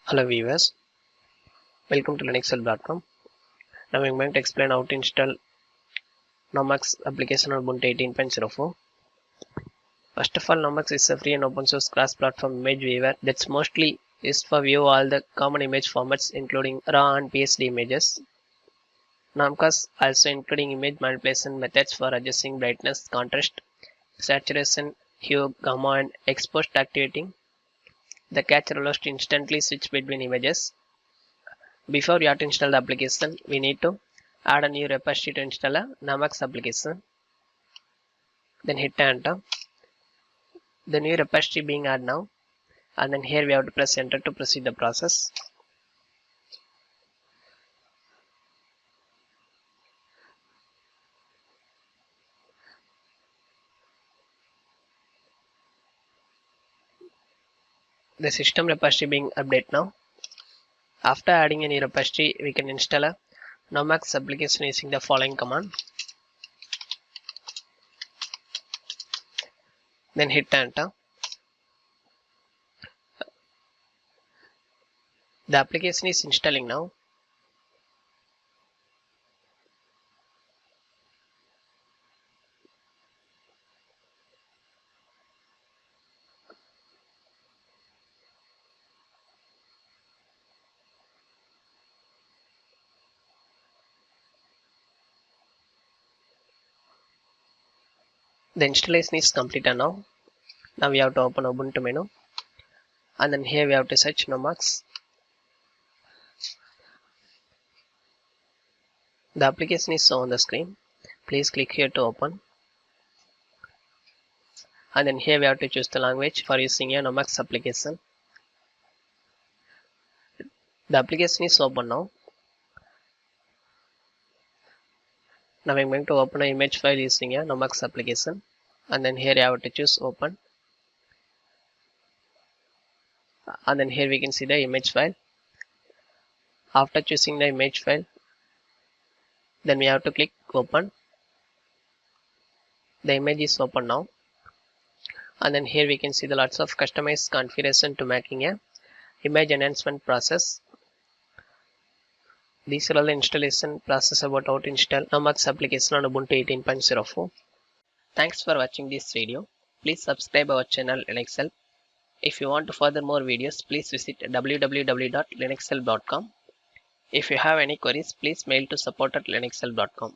Hello viewers, welcome to linuxhelp.com. Now I'm going to explain how to install Nomacs application on Ubuntu 18.04. First of all, Nomacs is a free and open source cross-platform image viewer that's mostly used for view all the common image formats including RAW and PSD images. Nomacs also including image manipulation methods for adjusting brightness, contrast, saturation, hue, gamma and exposure activating. The catch allows to instantly switch between images. Before we have to install the application, we need to add a new repository to install a Nomacs application. Then hit enter. The new repository being added now, and then here we have to press enter to proceed the process. The system repository being updated now. After adding a new repository, we can install a Nomacs application using the following command. Then hit enter. The application is installing now. The installation is completed now. Now we have to open Ubuntu menu, and then here we have to search Nomacs. The application is shown on the screen. Please click here to open. And then here we have to choose the language for using a Nomacs application. The application is open now. Now I'm going to open an image file using a Nomacs application, and then here I have to choose open, and then here we can see the image file. After choosing the image file, then we have to click open. The image is open now, and then here we can see the lots of customized configuration to making a image enhancement process. These are all the installation process about how to install Nomacs application on Ubuntu 18.04. Thanks for watching this video. Please subscribe our channel Linuxhelp. If you want further more videos, please visit www.linuxhelp.com. If you have any queries, please mail to support@linuxhelp.com.